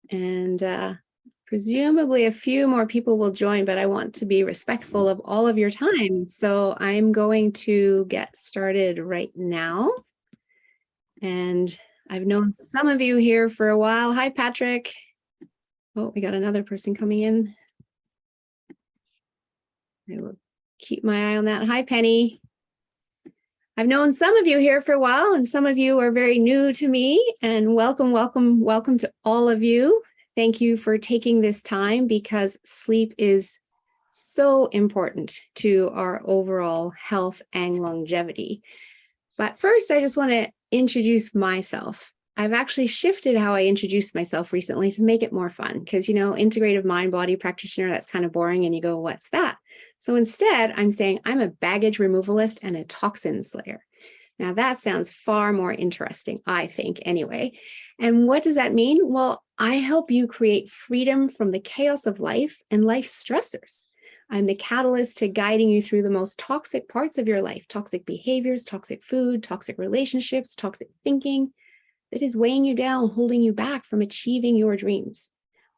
And presumably a few more people will join, but I want to be respectful of all of your time. So I'm going to get started right now. And I've known some of you here for a while. Hi, Patrick. Oh, we got another person coming in. I will keep my eye on that. Hi, Penny. I've known some of you here for a while, and some of you are very new to me. And welcome, welcome, welcome to all of you. Thank you for taking this time, because sleep is so important to our overall health and longevity. But first, I just want to introduce myself. I've actually shifted how I introduce myself recently to make it more fun, because, you know, integrative mind body practitioner, that's kind of boring. And you go, what's that? So instead, I'm saying I'm a baggage removalist and a toxin slayer. Now that sounds far more interesting, I think, anyway. And what does that mean? Well, I help you create freedom from the chaos of life and life stressors. I'm the catalyst to guiding you through the most toxic parts of your life, toxic behaviors, toxic food, toxic relationships, toxic thinking that is weighing you down, holding you back from achieving your dreams.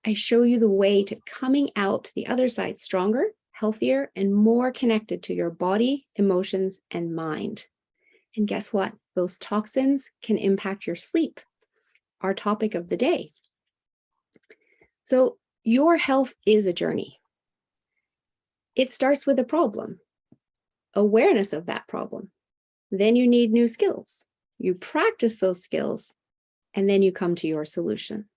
I show you the way to coming out the other side stronger, healthier, and more connected to your body, emotions, and mind. And guess what? Those toxins can impact your sleep, our topic of the day. So your health is a journey. It starts with a problem, awareness of that problem. Then you need new skills. You practice those skills, and then you come to your solution.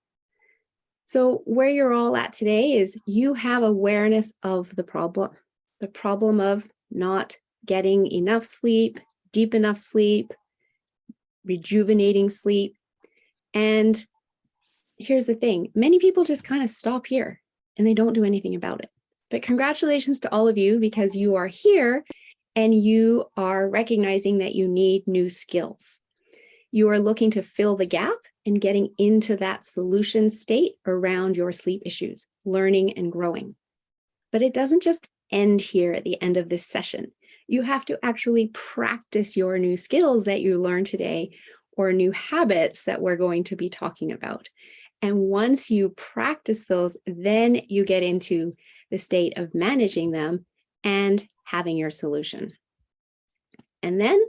So where you're all at today is you have awareness of the problem of not getting enough sleep, deep enough sleep, rejuvenating sleep. And here's the thing, many people just kind of stop here and they don't do anything about it. But congratulations to all of you, because you are here and you are recognizing that you need new skills. You are looking to fill the gap and getting into that solution state around your sleep issues, learning and growing. But it doesn't just end here at the end of this session. You have to actually practice your new skills that you learned today, or new habits that we're going to be talking about. And once you practice those, then you get into the state of managing them and having your solution. And then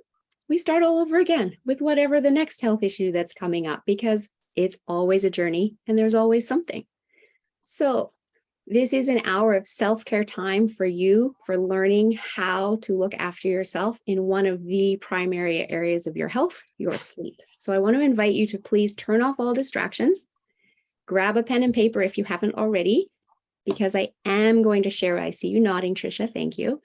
we start all over again with whatever the next health issue that's coming up, because it's always a journey and there's always something. So this is an hour of self-care time for you, for learning how to look after yourself in one of the primary areas of your health, your sleep. So I want to invite you to please turn off all distractions, grab a pen and paper if you haven't already, because I am going to share. I see you nodding, Trisha, thank you.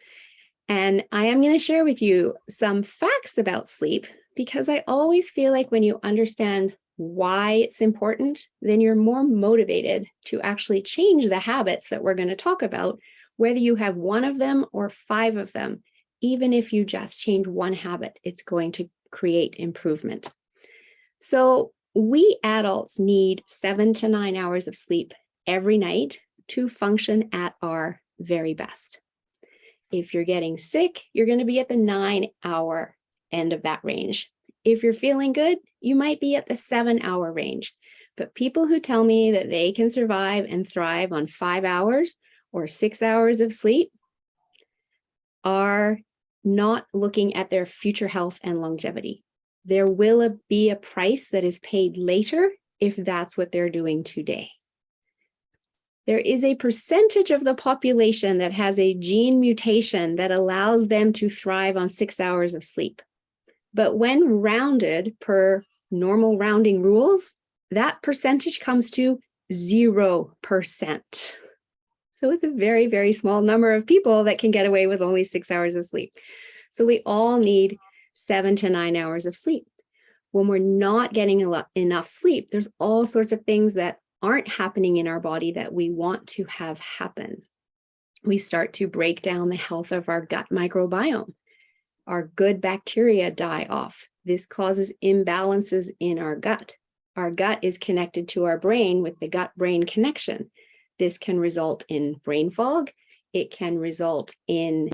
And I am going to share with you some facts about sleep, because I always feel like when you understand why it's important, then you're more motivated to actually change the habits that we're going to talk about, whether you have one of them or 5 of them. Even if you just change one habit, it's going to create improvement. So we adults need 7 to 9 hours of sleep every night to function at our very best. If you're getting sick, you're going to be at the 9-hour end of that range. If you're feeling good, you might be at the 7-hour range. But people who tell me that they can survive and thrive on 5 hours or 6 hours of sleep are not looking at their future health and longevity. There will be a price that is paid later if that's what they're doing today. There is a percentage of the population that has a gene mutation that allows them to thrive on 6 hours of sleep. But when rounded per normal rounding rules, that percentage comes to 0%. So it's a very, very small number of people that can get away with only 6 hours of sleep. So we all need 7 to 9 hours of sleep. When we're not getting enough sleep, there's all sorts of things that aren't happening in our body that we want to have happen. We start to break down the health of our gut microbiome. Our good bacteria die off. This causes imbalances in our gut. Our gut is connected to our brain with the gut-brain connection. This can result in brain fog. It can result in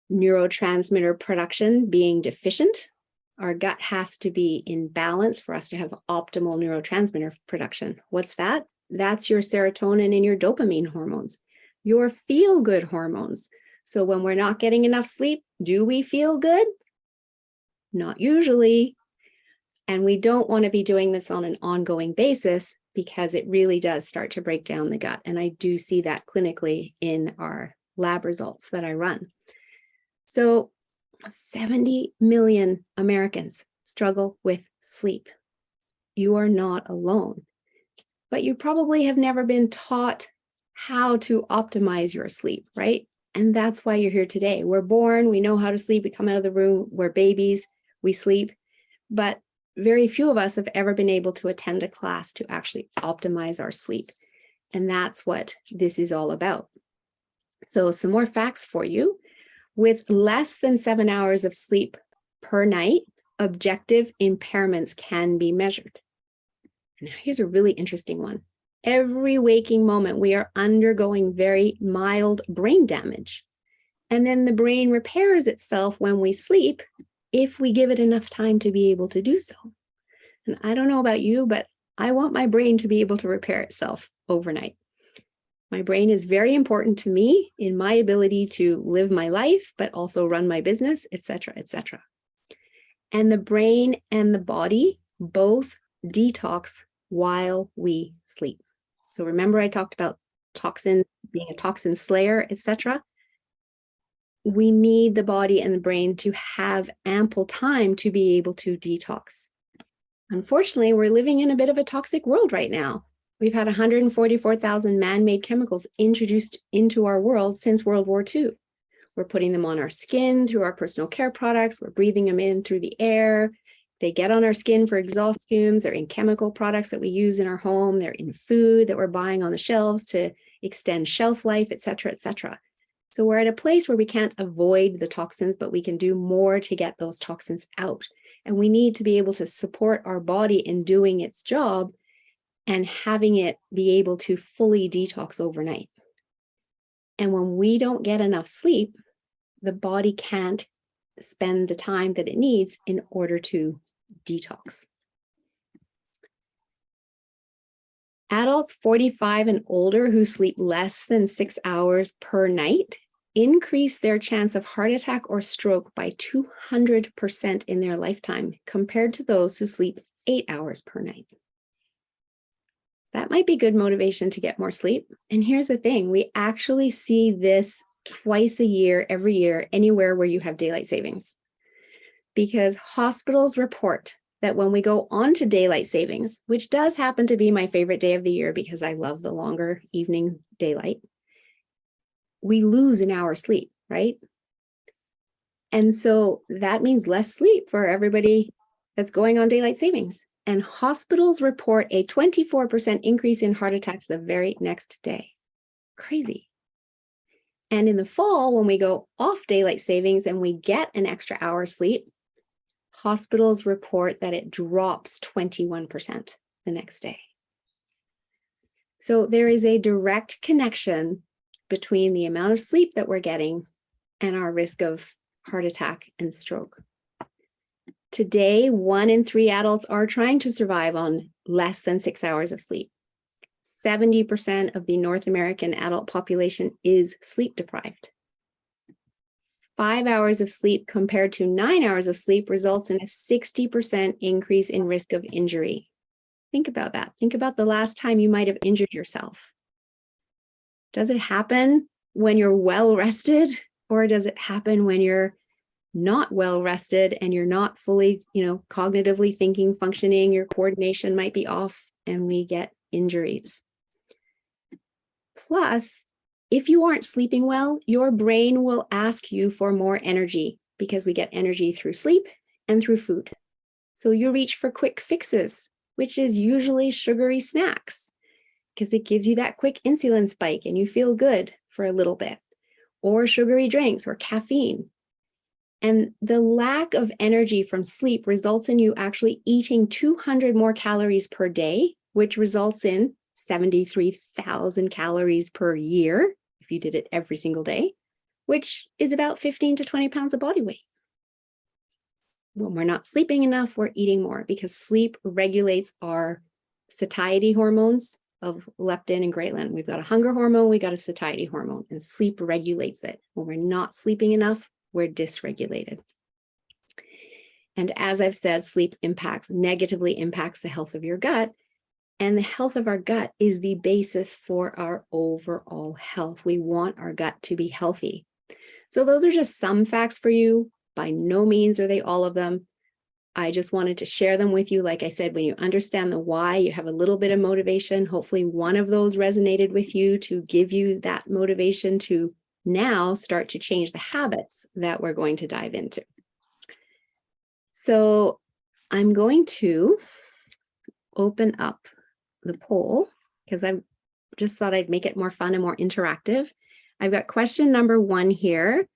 neurotransmitter production being deficient. Our gut has to be in balance for us to have optimal neurotransmitter production. What's that? That's your serotonin and your dopamine hormones, your feel-good hormones. So when we're not getting enough sleep, do we feel good? Not usually. And we don't want to be doing this on an ongoing basis because it really does start to break down the gut. And I do see that clinically in our lab results that I run. So 70 million Americans struggle with sleep. You are not alone, but you probably have never been taught how to optimize your sleep, right? And that's why you're here today. We're born, we know how to sleep, we come out of the room, we're babies, we sleep, but very few of us have ever been able to attend a class to actually optimize our sleep. And that's what this is all about. So some more facts for you. With less than 7 hours of sleep per night, objective impairments can be measured. Now, here's a really interesting one. Every waking moment, we are undergoing very mild brain damage. And then the brain repairs itself when we sleep if we give it enough time to be able to do so. And I don't know about you, but I want my brain to be able to repair itself overnight. My brain is very important to me in my ability to live my life, but also run my business, etc., etc. And the brain and the body both detox while we sleep. So remember I talked about toxin being a toxin slayer, etc. We need the body and the brain to have ample time to be able to detox. Unfortunately, we're living in a bit of a toxic world right now. We've had 144,000 man-made chemicals introduced into our world since World War II. We're putting them on our skin through our personal care products. We're breathing them in through the air. They get on our skin for exhaust fumes. They're in chemical products that we use in our home. They're in food that we're buying on the shelves to extend shelf life, etc., etc. So we're at a place where we can't avoid the toxins, but we can do more to get those toxins out. And we need to be able to support our body in doing its job and having it be able to fully detox overnight. And when we don't get enough sleep, the body can't spend the time that it needs in order to detox. Adults 45 and older who sleep less than 6 hours per night increase their chance of heart attack or stroke by 200% in their lifetime compared to those who sleep 8 hours per night. That might be good motivation to get more sleep. And here's the thing, we actually see this twice a year, every year, anywhere where you have daylight savings. Because hospitals report that when we go on to daylight savings, which does happen to be my favorite day of the year because I love the longer evening daylight, we lose an hour sleep, right? And so that means less sleep for everybody that's going on daylight savings. And hospitals report a 24% increase in heart attacks the very next day. Crazy. And in the fall, when we go off daylight savings and we get an extra hour sleep, hospitals report that it drops 21% the next day. So there is a direct connection between the amount of sleep that we're getting and our risk of heart attack and stroke. Today, 1 in 3 adults are trying to survive on less than 6 hours of sleep. 70% of the North American adult population is sleep deprived. 5 hours of sleep compared to 9 hours of sleep results in a 60% increase in risk of injury. Think about that. Think about the last time you might have injured yourself. Does it happen when you're well rested, or does it happen when you're not well rested and you're not fully, cognitively thinking, functioning, your coordination might be off and we get injuries? Plus, if you aren't sleeping well, your brain will ask you for more energy because we get energy through sleep and through food. So you reach for quick fixes, which is usually sugary snacks because it gives you that quick insulin spike and you feel good for a little bit, or sugary drinks or caffeine. And the lack of energy from sleep results in you actually eating 200 more calories per day, which results in 73,000 calories per year if you did it every single day, which is about 15 to 20 pounds of body weight. When we're not sleeping enough, we're eating more because sleep regulates our satiety hormones, of leptin and ghrelin. We've got a hunger hormone, we got a satiety hormone, and sleep regulates it. When we're not sleeping enough, we're dysregulated. And as I've said, sleep negatively impacts the health of your gut. And the health of our gut is the basis for our overall health. We want our gut to be healthy. So those are just some facts for you. By no means are they all of them. I just wanted to share them with you. Like I said, when you understand the why, you have a little bit of motivation. Hopefully one of those resonated with you to give you that motivation to now start to change the habits that we're going to dive into. So I'm going to open up the poll because I just thought I'd make it more fun and more interactive. I've got question number 1 here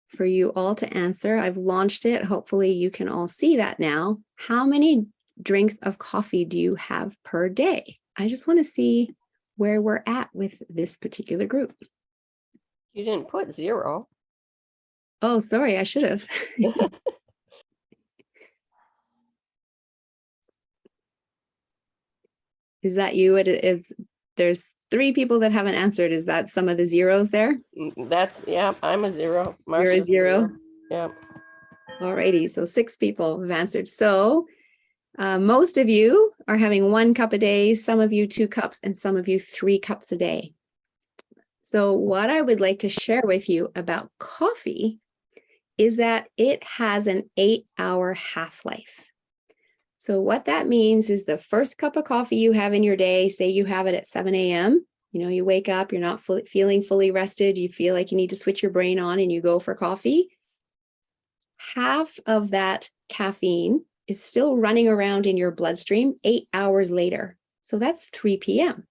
for you all to answer. I've launched it. Hopefully you can all see that now. How many drinks of coffee do you have per day? I just want to see where we're at with this particular group. You didn't put 0. Oh, sorry, I should have. Is that you? There's 3 people that haven't answered. Is that some of the zeros there? That's, yeah, I'm a 0. You're a 0. Yeah. Alrighty, so 6 people have answered. So most of you are having 1 cup a day, some of you 2 cups, and some of you 3 cups a day. So what I would like to share with you about coffee is that it has an 8-hour half-life. So what that means is the first cup of coffee you have in your day, say you have it at 7 a.m., you wake up, you're not feeling fully rested, you feel like you need to switch your brain on and you go for coffee. Half of that caffeine is still running around in your bloodstream 8 hours later. So that's 3 p.m.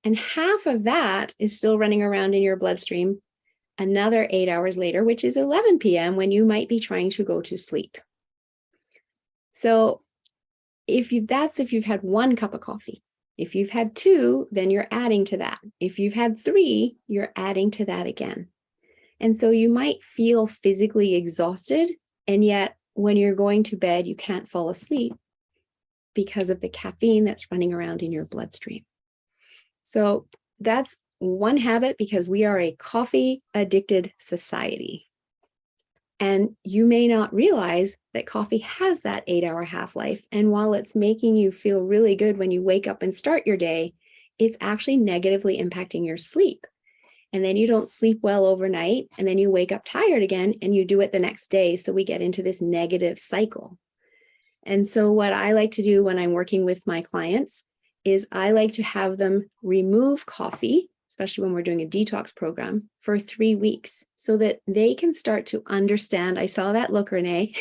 And half of that is still running around in your bloodstream another 8 hours later, which is 11 p.m. when you might be trying to go to sleep. So if you've had 1 cup of coffee. If you've had 2, then you're adding to that. If you've had 3, you're adding to that again. And so you might feel physically exhausted, and yet when you're going to bed, you can't fall asleep because of the caffeine that's running around in your bloodstream. So that's one habit, because we are a coffee addicted society. And you may not realize that coffee has that 8-hour half-life. And while it's making you feel really good when you wake up and start your day, it's actually negatively impacting your sleep. And then you don't sleep well overnight, and then you wake up tired again and you do it the next day. So we get into this negative cycle. And so what I like to do when I'm working with my clients is I like to have them remove coffee, especially when we're doing a detox program, for 3 weeks so that they can start to understand. I saw that look, Renee.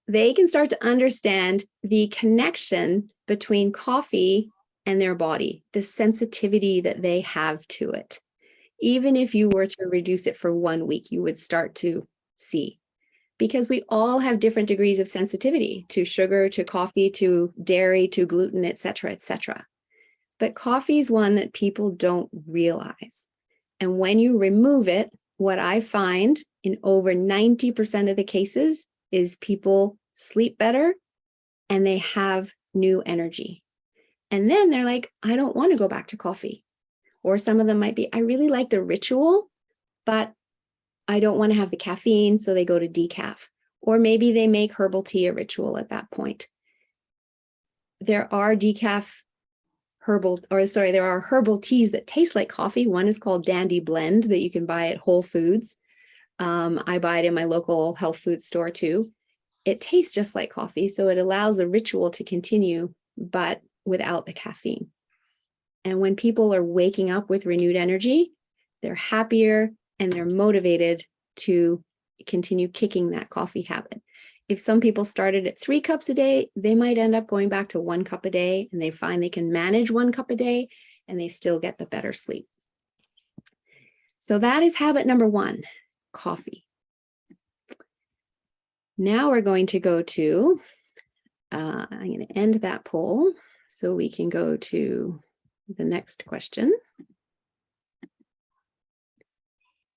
They can start to understand the connection between coffee and their body, the sensitivity that they have to it. Even if you were to reduce it for 1 week, you would start to see, because we all have different degrees of sensitivity to sugar, to coffee, to dairy, to gluten, et cetera, et cetera. But coffee is one that people don't realize. And when you remove it, what I find in over 90% of the cases is people sleep better and they have new energy. And then they're like, I don't want to go back to coffee. Or some of them might be, I really like the ritual, but I don't want to have the caffeine, so they go to decaf. Or maybe they make herbal tea a ritual at that point. There are herbal teas that taste like coffee. One is called Dandy Blend that you can buy at Whole Foods. I buy it in my local health food store too. It tastes just like coffee, so it allows the ritual to continue, but without the caffeine. And when people are waking up with renewed energy, they're happier and they're motivated to continue kicking that coffee habit. If some people started at 3 cups a day, they might end up going back to 1 cup a day, and they find they can manage 1 cup a day and they still get the better sleep. So that is habit number 1, coffee. Now we're going to go to, I'm going to end that poll so we can go to the next question.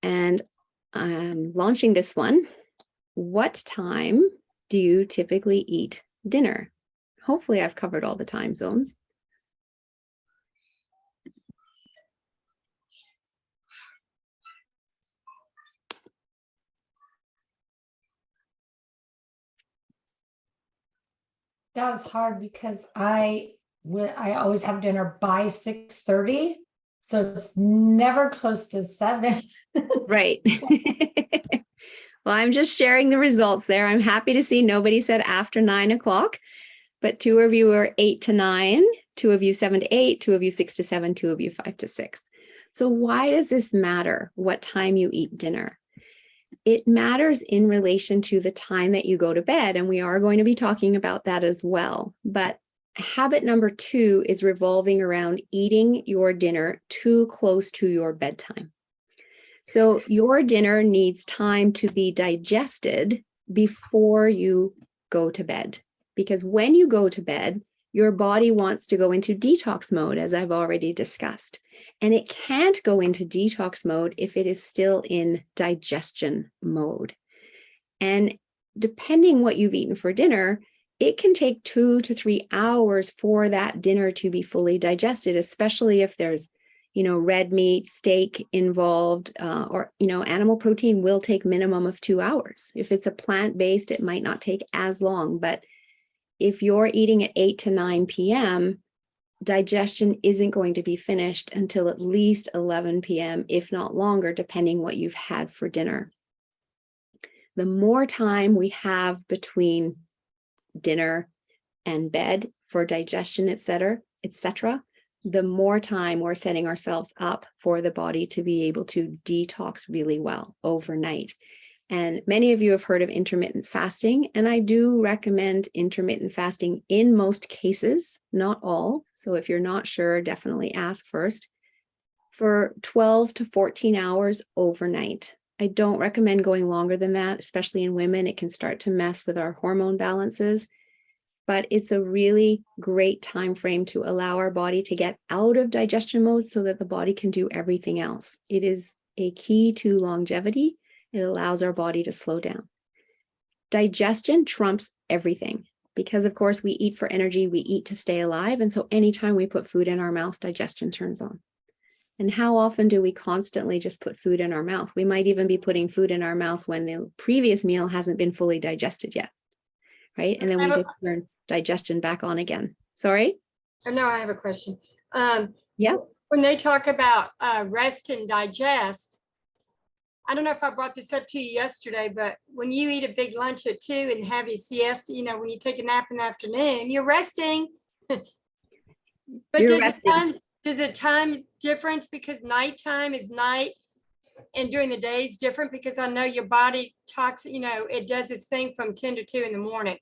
And I'm launching this one. What time do you typically eat dinner? Hopefully I've covered all the time zones. That was hard because I always have dinner by 6:30, so it's never close to 7. Right. Well, I'm just sharing the results there. I'm happy to see nobody said after 9 o'clock, but 2 of you are 8 to 9, 2 of you 7 to 8, 2 of you 6 to 7, 2 of you 5 to 6. So why does this matter, what time you eat dinner? It matters in relation to the time that you go to bed, and we are going to be talking about that as well. But habit number 2 is revolving around eating your dinner too close to your bedtime. So your dinner needs time to be digested before you go to bed, because when you go to bed, your body wants to go into detox mode, as I've already discussed. And it can't go into detox mode if it is still in digestion mode. And depending what you've eaten for dinner, it can take 2 to 3 hours for that dinner to be fully digested, especially if there's red meat, steak involved, or, animal protein will take minimum of 2 hours. If it's a plant-based, it might not take as long, but if you're eating at 8 to 9 p.m., digestion isn't going to be finished until at least 11 p.m., if not longer, depending what you've had for dinner. The more time we have between dinner and bed for digestion, etc., the more time we're setting ourselves up for the body to be able to detox really well overnight. And many of you have heard of intermittent fasting, and I do recommend intermittent fasting in most cases, not all. So if you're not sure, definitely ask first, for 12 to 14 hours overnight. I don't recommend going longer than that, especially in women. It can start to mess with our hormone balances. But it's a really great time frame to allow our body to get out of digestion mode so that the body can do everything else. It is a key to longevity. It allows our body to slow down. Digestion trumps everything because, of course, we eat for energy, we eat to stay alive. And so anytime we put food in our mouth, digestion turns on. And how often do we constantly just put food in our mouth? We might even be putting food in our mouth when the previous meal hasn't been fully digested yet. Right? And then we just turn digestion back on again. Sorry? No, I have a question. Yeah. When they talk about rest and digest, I don't know if I brought this up to you yesterday, but when you eat a big lunch at 2 and have your siesta, when you take a nap in the afternoon, you're resting. But You're does the time difference because nighttime is night and during the day is different? Because I know your body talks, it does its thing from 10 to 2 in the morning.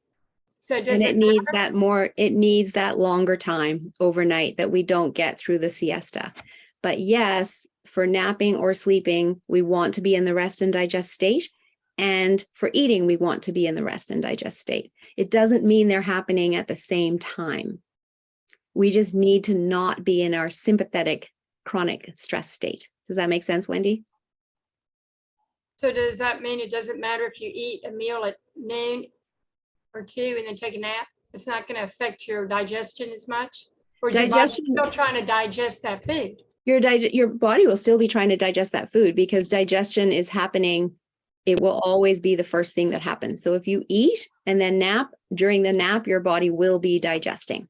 So does it needs that longer time overnight that we don't get through the siesta. But yes, for napping or sleeping, we want to be in the rest and digest state. And for eating, we want to be in the rest and digest state. It doesn't mean they're happening at the same time. We just need to not be in our sympathetic chronic stress state. Does that make sense, Wendy? So does that mean it doesn't matter if you eat a meal at noon or 2 and then take a nap? It's not going to affect your digestion as much? Or is your body still trying to digest that food? Your body will still be trying to digest that food because digestion is happening. It will always be the first thing that happens. So if you eat and then nap, during the nap, your body will be digesting.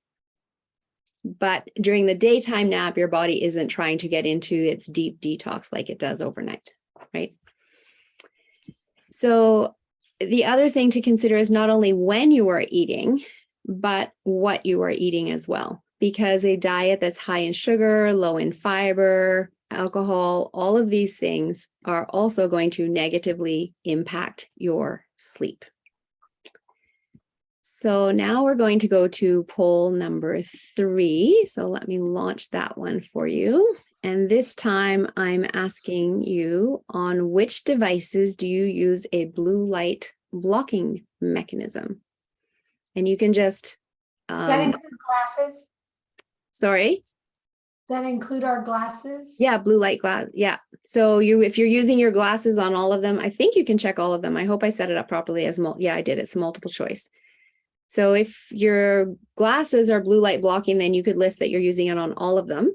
But during the daytime nap, your body isn't trying to get into its deep detox like it does overnight, right? So the other thing to consider is not only when you are eating, but what you are eating as well. Because a diet that's high in sugar, low in fiber, alcohol, all of these things are also going to negatively impact your sleep. So now we're going to go to poll number 3. So let me launch that one for you. And this time I'm asking you, on which devices do you use a blue light blocking mechanism? And you can just... Does that include glasses? Sorry? Does that include our glasses? Yeah, blue light glass. Yeah. So if you're using your glasses on all of them, I think you can check all of them. I hope I set it up properly as yeah, I did. It's multiple choice. So if your glasses are blue light blocking, then you could list that you're using it on all of them.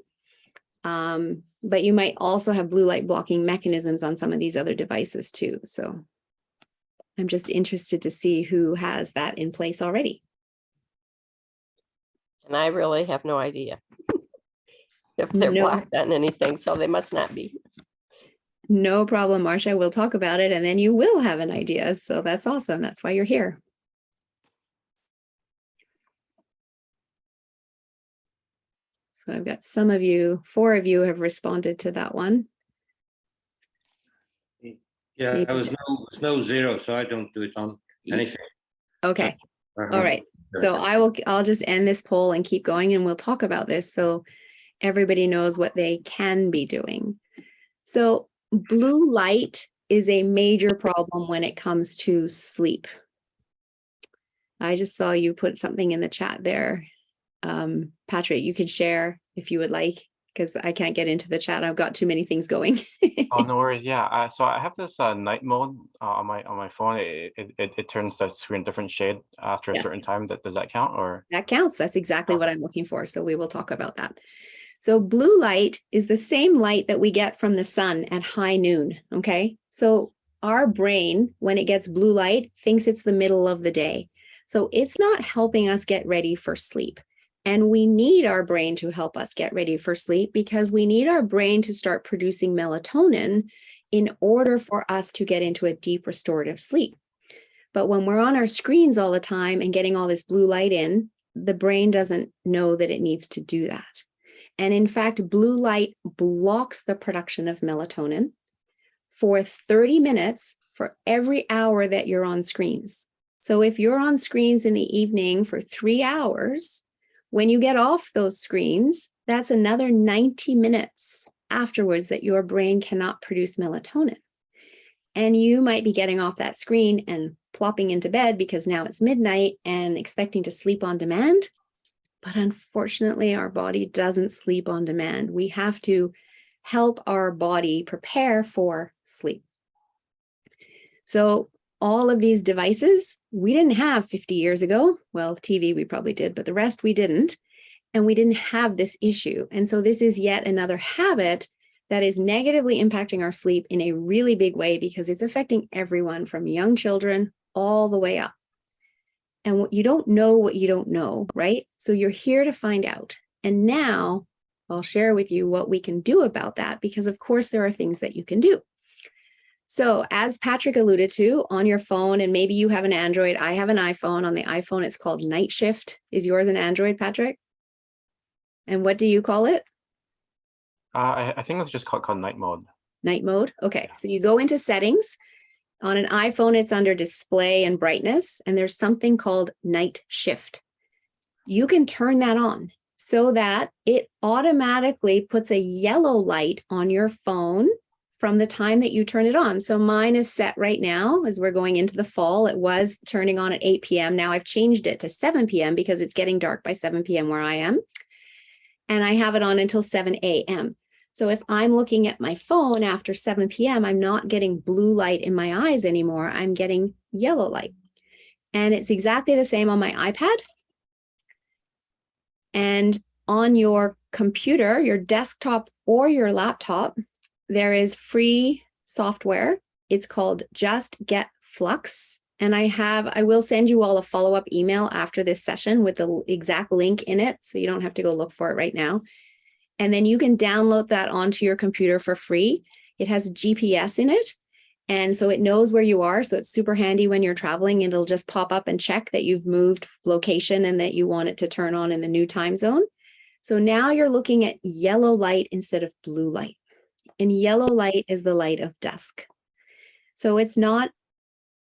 But you might also have blue light blocking mechanisms on some of these other devices too. So I'm just interested to see who has that in place already. And I really have no idea if they're No. blocked on anything, so they must not be. No problem, Marcia. We'll talk about it and then you will have an idea. So that's awesome. That's why you're here. So I've got some of you, 4 of you have responded to that one. Yeah, Maybe- there was no zero, so I don't do it on anything. Okay. All right. So I'll just end this poll and keep going and we'll talk about this so everybody knows what they can be doing. So blue light is a major problem when it comes to sleep. I just saw you put something in the chat there. Patrick, you can share if you would like, because I can't get into the chat. I've got too many things going. Oh, no worries. Yeah. So I have this night mode on my phone. It turns the screen different shade after a Yes. certain time. Does that count or? That counts. That's exactly what I'm looking for. So we will talk about that. So blue light is the same light that we get from the sun at high noon. Okay. So our brain, when it gets blue light, thinks it's the middle of the day. So it's not helping us get ready for sleep. And we need our brain to help us get ready for sleep because we need our brain to start producing melatonin in order for us to get into a deep restorative sleep. But when we're on our screens all the time and getting all this blue light in, the brain doesn't know that it needs to do that. And in fact, blue light blocks the production of melatonin for 30 minutes for every hour that you're on screens. So if you're on screens in the evening for 3 hours, when you get off those screens, that's another 90 minutes afterwards that your brain cannot produce melatonin. And you might be getting off that screen and plopping into bed because now it's midnight and expecting to sleep on demand. But unfortunately, our body doesn't sleep on demand. We have to help our body prepare for sleep. So all of these devices, we didn't have 50 years ago. Well, TV we probably did, but the rest we didn't. And we didn't have this issue. And so this is yet another habit that is negatively impacting our sleep in a really big way because it's affecting everyone from young children all the way up. And you don't know what you don't know, right? So you're here to find out. And now I'll share with you what we can do about that because of course there are things that you can do. So as Patrick alluded to on your phone, and maybe you have an Android, I have an iPhone. On the iPhone, it's called Night Shift. Is yours an Android, Patrick? And what do you call it? I think it's just called night mode. Night mode. Okay. So you go into settings. On an iPhone, it's under display and brightness, and there's something called Night Shift. You can turn that on so that it automatically puts a yellow light on your phone from the time that you turn it on. So mine is set right now as we're going into the fall. It was turning on at 8 p.m. Now I've changed it to 7 p.m. because it's getting dark by 7 p.m. where I am. And I have it on until 7 a.m. So if I'm looking at my phone after 7 p.m., I'm not getting blue light in my eyes anymore. I'm getting yellow light. And it's exactly the same on my iPad. And on your computer, your desktop or your laptop, there is free software. It's called Just Get Flux. And I will send you all a follow-up email after this session with the exact link in it. So you don't have to go look for it right now. And then you can download that onto your computer for free. It has GPS in it. And so it knows where you are. So it's super handy when you're traveling. It'll just pop up and check that you've moved location and that you want it to turn on in the new time zone. So now you're looking at yellow light instead of blue light. And yellow light is the light of dusk. So it's not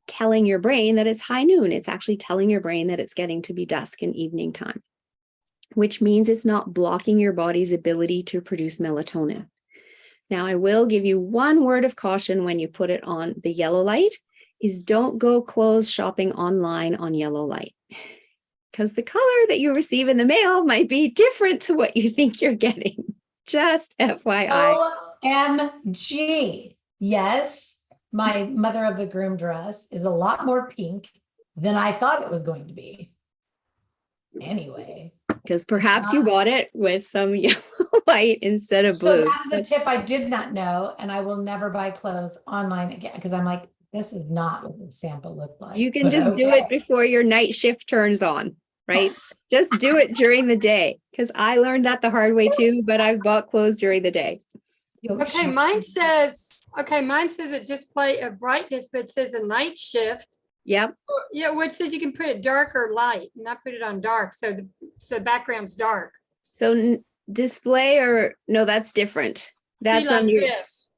telling your brain that it's high noon. It's actually telling your brain that it's getting to be dusk and evening time, which means it's not blocking your body's ability to produce melatonin. Now, I will give you one word of caution when you put it on the yellow light is don't go clothes shopping online on yellow light because the color that you receive in the mail might be different to what you think you're getting. Just FYI. OMG. Yes, my mother of the groom dress is a lot more pink than I thought it was going to be. Anyway. Because perhaps you bought it with some yellow light instead of So blue. that was a tip I did not know, and I will never buy clothes online again because I'm like, this is not what the sample looked like. You can But just do okay. it before your night shift turns on. right? Just do it during the day, because I learned that the hard way too, but I've bought clothes during the day. Okay, mine says a display of brightness, but it says a night shift. Yep. Yeah, well, it says you can put it dark or light, and I put it on dark, so the background's dark. So display or no, that's different. That's See, on like your, this.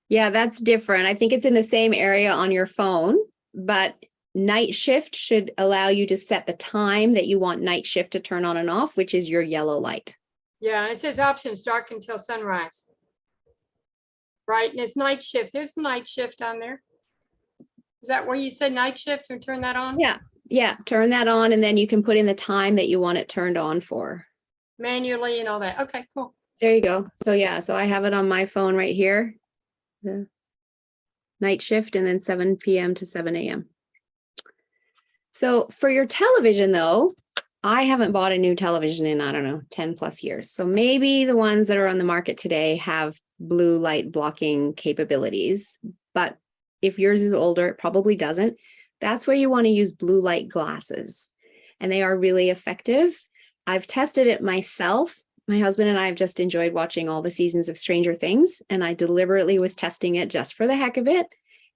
yeah, that's different. I think it's in the same area on your phone, but night shift should allow you to set the time that you want night shift to turn on and off, which is your yellow light. Yeah, and it says options dark until sunrise. Brightness, night shift. There's the night shift on there. Is that where you said night shift and turn that on? Yeah. Yeah. Turn that on, and then you can put in the time that you want it turned on for. Manually and all that. Okay, cool. There you go. So yeah, so I have it on my phone right here. The night shift, and then 7 p.m. to 7 a.m. So for your television though, I haven't bought a new television in, I don't know, 10 plus years. So maybe the ones that are on the market today have blue light blocking capabilities, but if yours is older, it probably doesn't. That's where you want to use blue light glasses, and they are really effective. I've tested it myself. My husband and I have just enjoyed watching all the seasons of Stranger Things, and I deliberately was testing it just for the heck of it.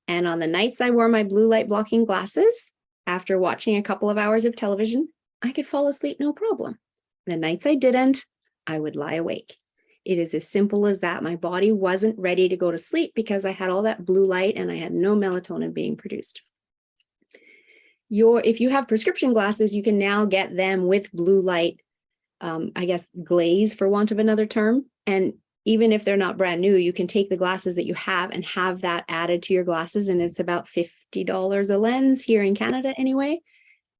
And on the nights I wore my blue light blocking glasses, after watching a couple of hours of television, I could fall asleep no problem. The nights I didn't, I would lie awake. It is as simple as that. My body wasn't ready to go to sleep because I had all that blue light and I had no melatonin being produced. If you have prescription glasses, you can now get them with blue light, I guess, glaze, for want of another term. And even if they're not brand new, you can take the glasses that you have and have that added to your glasses. And it's about $50 a lens here in Canada anyway.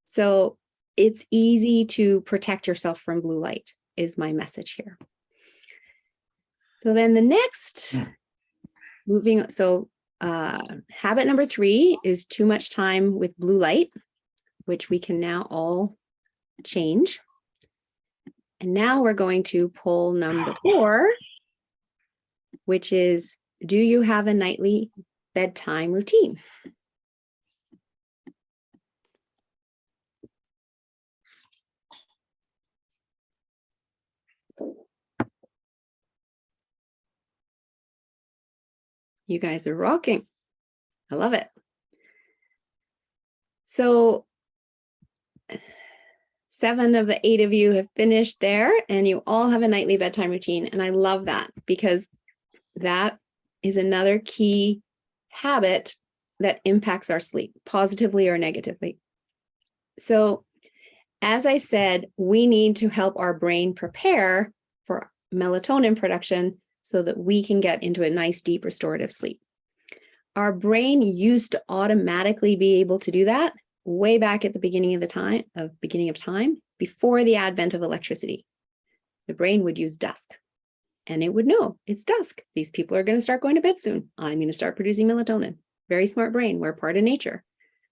So it's easy to protect yourself from blue light, is my message here. So then the next, habit number 3 is too much time with blue light, which we can now all change. And now we're going to pull number 4, which is, do you have a nightly bedtime routine? You guys are rocking. I love it. So 7 of the 8 of you have finished there, and you all have a nightly bedtime routine. And I love that, because that is another key habit that impacts our sleep positively or negatively. So as I said, we need to help our brain prepare for melatonin production so that we can get into a nice, deep, restorative sleep. Our brain used to automatically be able to do that way back at the beginning of time, before the advent of electricity. The brain would use dusk, and it would know it's dusk. These people are going to start going to bed soon. I'm going to start producing melatonin. Very smart brain. We're part of nature.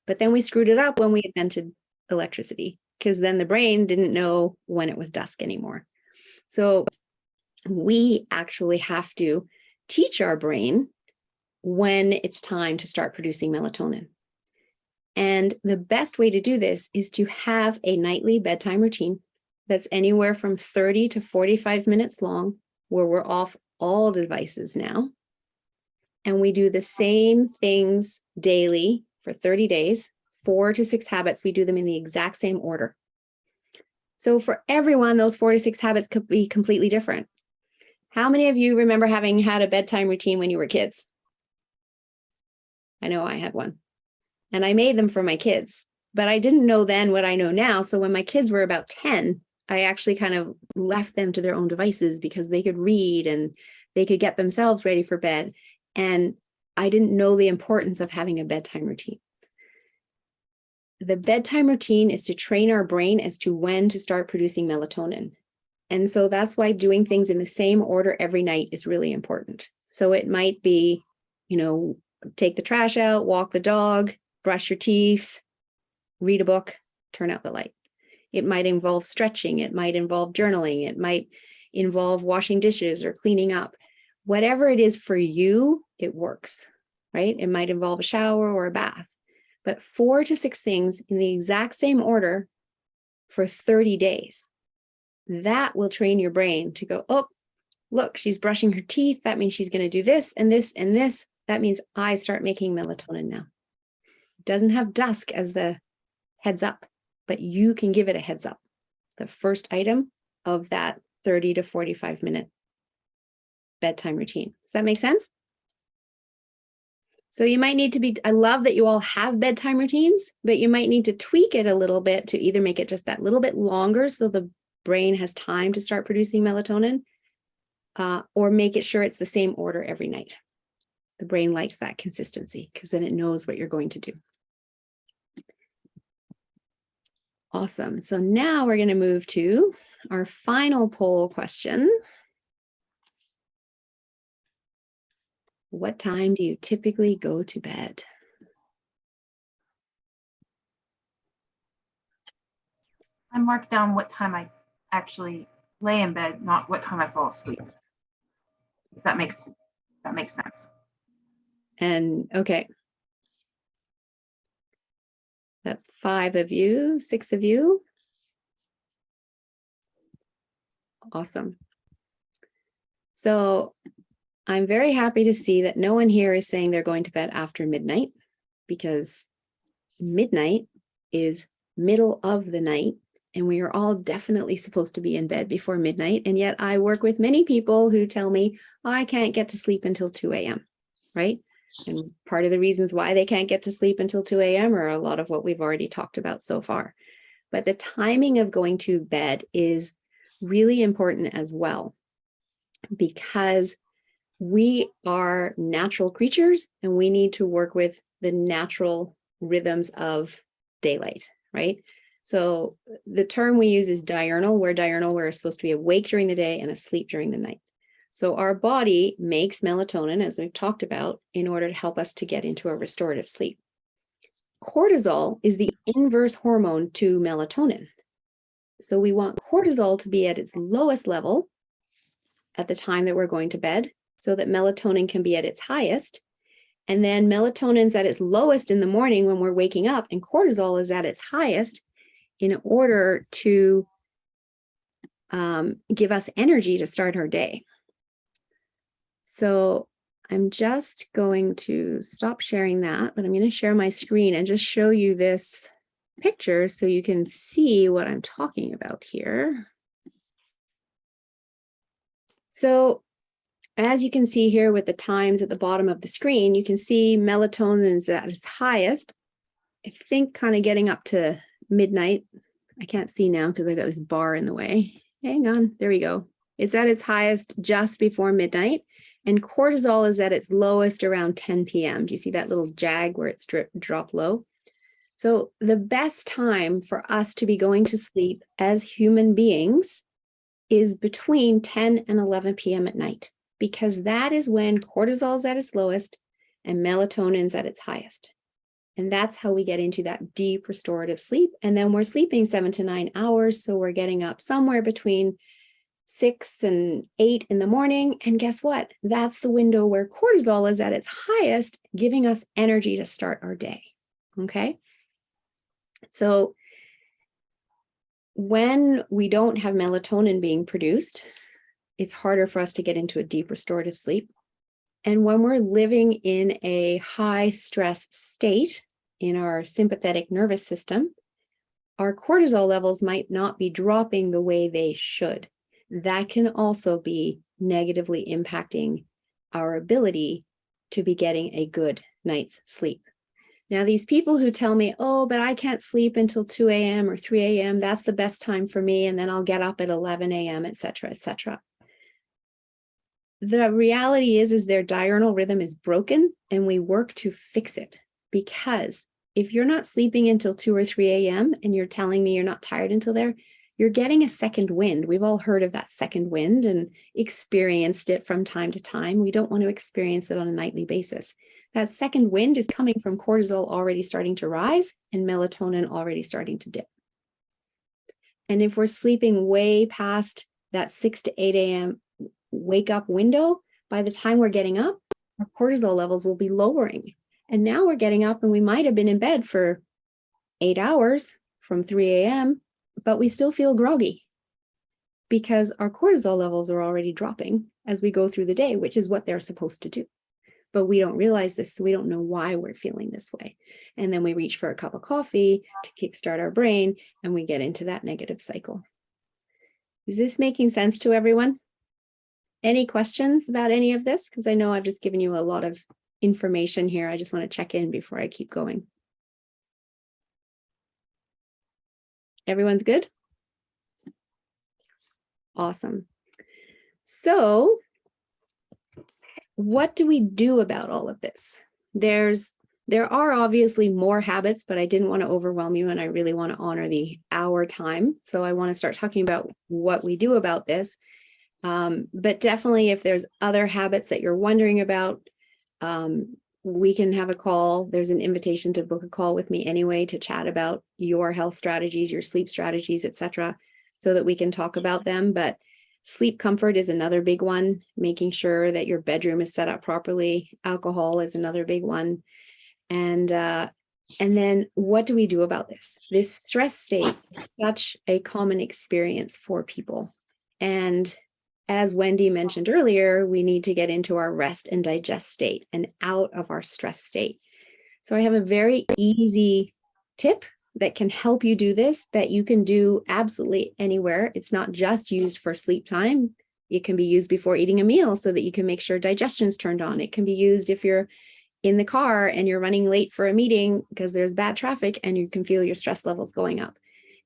But then we screwed it up when we invented electricity, because then the brain didn't know when it was dusk anymore. So we actually have to teach our brain when it's time to start producing melatonin. And the best way to do this is to have a nightly bedtime routine that's anywhere from 30 to 45 minutes long, where we're off all devices now. And we do the same things daily for 30 days, 4 to 6 habits. We do them in the exact same order. So for everyone, those 4 to 6 habits could be completely different. How many of you remember having had a bedtime routine when you were kids? I know I had one. And I made them for my kids, but I didn't know then what I know now. So when my kids were about 10, I actually kind of left them to their own devices because they could read and they could get themselves ready for bed. And I didn't know the importance of having a bedtime routine. The bedtime routine is to train our brain as to when to start producing melatonin. And so that's why doing things in the same order every night is really important. So it might be, take the trash out, walk the dog, brush your teeth, read a book, turn out the light. It might involve stretching. It might involve journaling. It might involve washing dishes or cleaning up. Whatever it is for you, it works, right? It might involve a shower or a bath. But 4 to 6 things in the exact same order for 30 days. That will train your brain to go, oh, look, she's brushing her teeth. That means she's going to do this and this and this. That means I start making melatonin now. It doesn't have dusk as the heads up, but you can give it a heads up. The first item of that 30 to 45 minute bedtime routine. Does that make sense? So you might need to be, I love that you all have bedtime routines, but you might need to tweak it a little bit to either make it just that little bit longer so the brain has time to start producing melatonin, or make it sure it's the same order every night. The brain likes that consistency because then it knows what you're going to do. Awesome. So now we're going to move to our final poll question. What time do you typically go to bed? I mark down what time I actually lay in bed, not what time I fall asleep. If that makes sense. And okay. That's 5 of you, 6 of you. Awesome. So I'm very happy to see that no one here is saying they're going to bed after midnight, because midnight is middle of the night, and we are all definitely supposed to be in bed before midnight. And yet I work with many people who tell me, oh, I can't get to sleep until 2 a.m., right? And part of the reasons why they can't get to sleep until 2 a.m. are a lot of what we've already talked about so far. But the timing of going to bed is really important as well, because we are natural creatures and we need to work with the natural rhythms of daylight, right? So the term we use is diurnal, where we're supposed to be awake during the day and asleep during the night. So our body makes melatonin, as we've talked about, in order to help us to get into a restorative sleep. Cortisol is the inverse hormone to melatonin. So we want cortisol to be at its lowest level at the time that we're going to bed, so that melatonin can be at its highest. And then melatonin's at its lowest in the morning when we're waking up, and cortisol is at its highest in order to give us energy to start our day. So I'm just going to stop sharing that, but I'm going to share my screen and just show you this picture so you can see what I'm talking about here. So as you can see here with the times at the bottom of the screen, you can see melatonin is at its highest. I think kind of getting up to midnight. I can't see now because I've got this bar in the way. Hang on, there we go. It's at its highest just before midnight, and cortisol is at its lowest around 10 p.m. Do you see that little jag where it's dropped low? So the best time for us to be going to sleep as human beings is between 10 and 11 p.m. at night, because that is when cortisol is at its lowest and melatonin's at its highest. And that's how we get into that deep restorative sleep. And then we're sleeping 7 to 9 hours. So we're getting up somewhere between 6 and 8 in the morning. And guess what? That's the window where cortisol is at its highest, giving us energy to start our day. Okay. So when we don't have melatonin being produced, it's harder for us to get into a deep restorative sleep. And when we're living in a high stress state in our sympathetic nervous system, our cortisol levels might not be dropping the way they should. That can also be negatively impacting our ability to be getting a good night's sleep. Now, these people who tell me, oh, but I can't sleep until 2 a.m. or 3 a.m., that's the best time for me, and then I'll get up at 11 a.m., et cetera, et cetera. The reality is their diurnal rhythm is broken, and we work to fix it. Because if you're not sleeping until 2 or 3 a.m. and you're telling me you're not tired until there, you're getting a second wind. We've all heard of that second wind and experienced it from time to time. We don't want to experience it on a nightly basis. That second wind is coming from cortisol already starting to rise and melatonin already starting to dip. And if we're sleeping way past that 6 to 8 a.m. wake up window, by the time we're getting up, our cortisol levels will be lowering. And now we're getting up and we might have been in bed for 8 hours from 3 a.m. but we still feel groggy because our cortisol levels are already dropping as we go through the day, which is what they're supposed to do. But we don't realize this, so we don't know why we're feeling this way. And then we reach for a cup of coffee to kickstart our brain, and we get into that negative cycle. Is this making sense to everyone? Any questions about any of this? Because I know I've just given you a lot of information here. I just want to check in before I keep going. Everyone's good? Awesome. So what do we do about all of this? There are obviously more habits, but I didn't want to overwhelm you, and I really want to honor the hour time. So I want to start talking about what we do about this. But definitely if there's other habits that you're wondering about, we can have a call. There's an invitation to book a call with me anyway to chat about your health strategies, your sleep strategies, etc., so that we can talk about them. But sleep comfort is another big one, making sure that your bedroom is set up properly. Alcohol is another big one. And then what do we do about this? This stress state is such a common experience for people. And as Wendy mentioned earlier, we need to get into our rest and digest state and out of our stress state. So I have a very easy tip that can help you do this, that you can do absolutely anywhere. It's not just used for sleep time. It can be used before eating a meal so that you can make sure digestion's turned on. It can be used if you're in the car and you're running late for a meeting because there's bad traffic and you can feel your stress levels going up.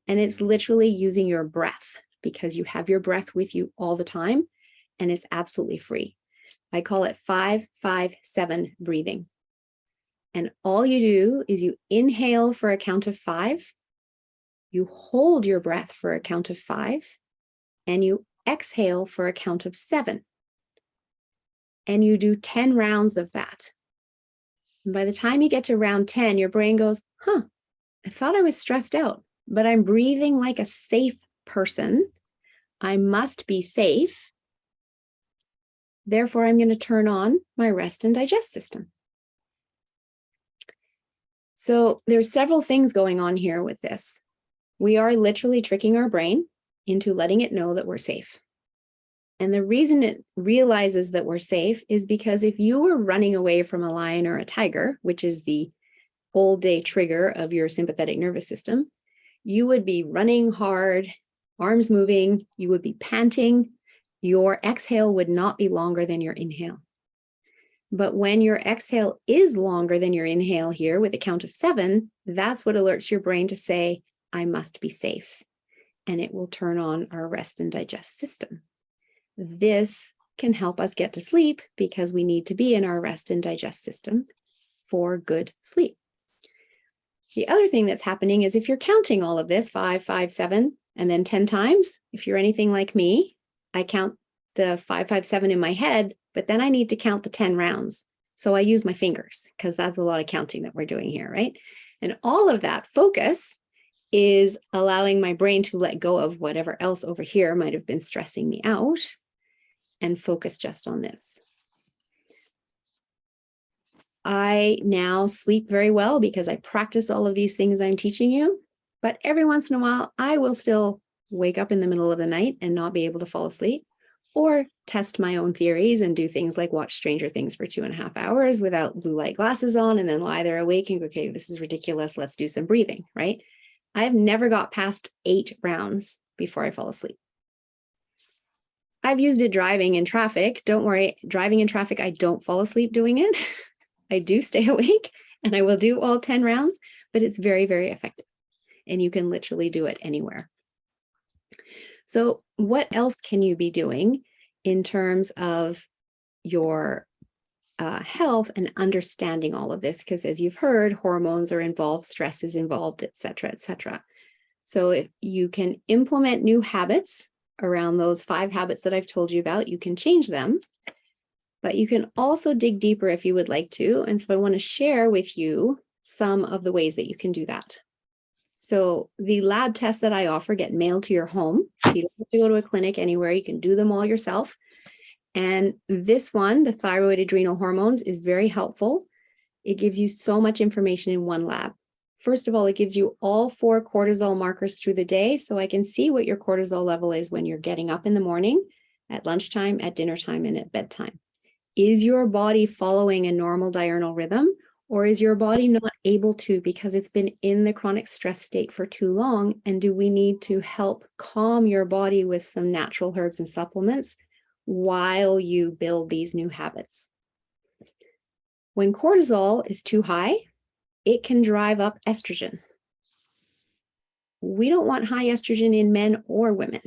And it's literally using your breath, because you have your breath with you all the time, and it's absolutely free. I call it 5-5-7 breathing. And all you do is you inhale for a count of 5, you hold your breath for a count of 5, and you exhale for a count of 7. And you do 10 rounds of that. And by the time you get to round 10, your brain goes, I thought I was stressed out, but I'm breathing like a safe person. I must be safe. Therefore, I'm going to turn on my rest and digest system. So there's several things going on here with this. We are literally tricking our brain into letting it know that we're safe. And the reason it realizes that we're safe is because if you were running away from a lion or a tiger, which is the old day trigger of your sympathetic nervous system, you would be running hard, arms moving, you would be panting, your exhale would not be longer than your inhale. But when your exhale is longer than your inhale here with a count of 7, that's what alerts your brain to say, I must be safe. And it will turn on our rest and digest system. This can help us get to sleep because we need to be in our rest and digest system for good sleep. The other thing that's happening is if you're counting all of this, 5, 5, 7, and then 10 times, if you're anything like me, I count the 5, 5, 7 in my head, but then I need to count the 10 rounds. So I use my fingers because that's a lot of counting that we're doing here, right? And all of that focus is allowing my brain to let go of whatever else over here might have been stressing me out and focus just on this. I now sleep very well because I practice all of these things I'm teaching you, but every once in a while, I will still wake up in the middle of the night and not be able to fall asleep, or test my own theories and do things like watch Stranger Things for 2.5 hours without blue light glasses on and then lie there awake and go, okay, this is ridiculous. Let's do some breathing, right? I've never got past 8 rounds before I fall asleep. I've used it driving in traffic. Don't worry, driving in traffic, I don't fall asleep doing it. I do stay awake and I will do all 10 rounds, but it's very, very effective. And you can literally do it anywhere. So what else can you be doing in terms of your health and understanding all of this? Because as you've heard, hormones are involved, stress is involved, et cetera, et cetera. So if you can implement new habits around those 5 habits that I've told you about, you can change them, but you can also dig deeper if you would like to. And so I want to share with you some of the ways that you can do that. So the lab tests that I offer get mailed to your home. So you don't have to go to a clinic anywhere. You can do them all yourself. And this one, the thyroid adrenal hormones, is very helpful. It gives you so much information in one lab. First of all, it gives you all 4 cortisol markers through the day. So I can see what your cortisol level is when you're getting up in the morning, at lunchtime, at dinner time, and at bedtime. Is your body following a normal diurnal rhythm, or is your body not able to because it's been in the chronic stress state for too long? And do we need to help calm your body with some natural herbs and supplements while you build these new habits? When cortisol is too high, it can drive up estrogen. We don't want high estrogen in men or women.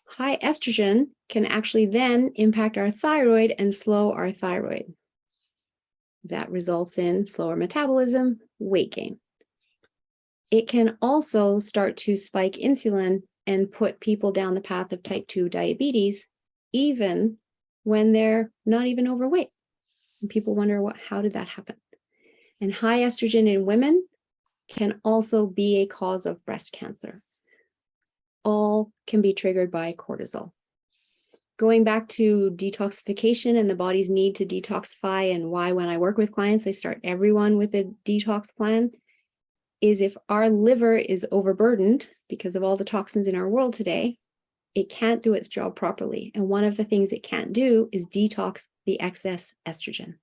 High estrogen can actually then impact our thyroid and slow our thyroid. That results in slower metabolism, weight gain. It can also start to spike insulin and put people down the path of type 2 diabetes, even when they're not even overweight. And people wonder, how did that happen? And high estrogen in women can also be a cause of breast cancer. All can be triggered by cortisol. Going back to detoxification and the body's need to detoxify, and why when I work with clients, I start everyone with a detox plan, is if our liver is overburdened because of all the toxins in our world today, it can't do its job properly. And one of the things it can't do is detox the excess estrogen.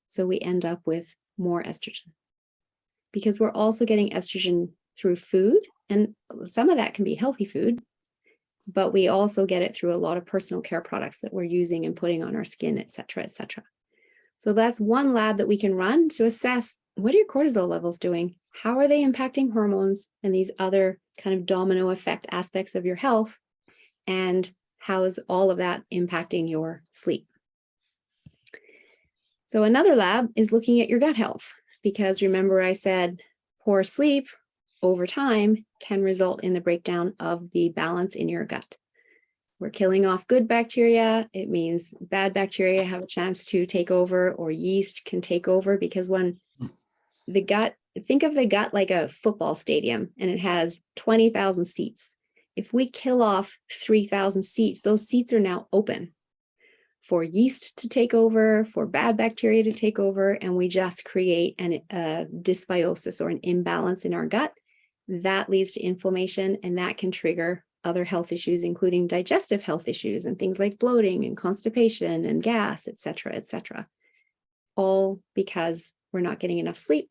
So we end up with more estrogen because we're also getting estrogen through food, and some of that can be healthy food, but we also get it through a lot of personal care products that we're using and putting on our skin, et cetera, et cetera. So that's one lab that we can run to assess, what are your cortisol levels doing? How are they impacting hormones and these other kind of domino effect aspects of your health? And how is all of that impacting your sleep? So another lab is looking at your gut health, because remember I said poor sleep over time can result in the breakdown of the balance in your gut. We're killing off good bacteria. It means bad bacteria have a chance to take over, or yeast can take over, because when the gut, think of the gut like a football stadium and it has 20,000 seats. If we kill off 3,000 seats, those seats are now open for yeast to take over, for bad bacteria to take over, and we just create a dysbiosis or an imbalance in our gut. That leads to inflammation, and that can trigger other health issues, including digestive health issues and things like bloating and constipation and gas, et cetera, all because we're not getting enough sleep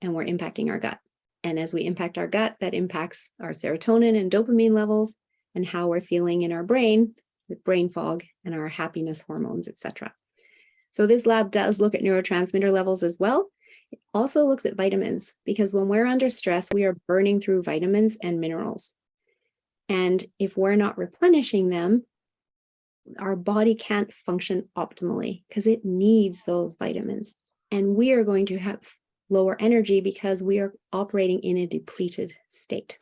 and we're impacting our gut. And as we impact our gut, that impacts our serotonin and dopamine levels and how we're feeling in our brain with brain fog and our happiness hormones, et cetera. So this lab does look at neurotransmitter levels as well. It also looks at vitamins, because when we're under stress, we are burning through vitamins and minerals. And if we're not replenishing them, our body can't function optimally because it needs those vitamins. And we are going to have lower energy because we are operating in a depleted state.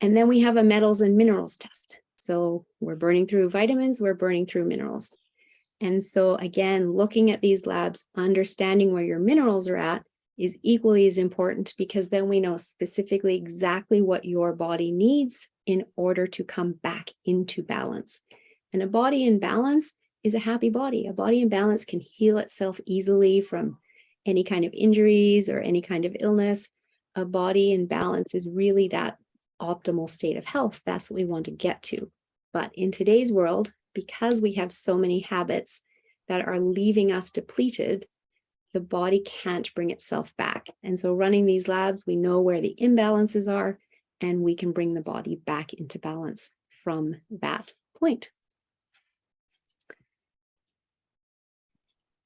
And then we have a metals and minerals test. So we're burning through vitamins, we're burning through minerals. And so again, looking at these labs, understanding where your minerals are at is equally as important, because then we know specifically exactly what your body needs in order to come back into balance. And a body in balance is a happy body. A body in balance can heal itself easily from any kind of injuries or any kind of illness. A body in balance is really that optimal state of health. That's what we want to get to. But in today's world, because we have so many habits that are leaving us depleted, the body can't bring itself back. And so running these labs, we know where the imbalances are, and we can bring the body back into balance from that point.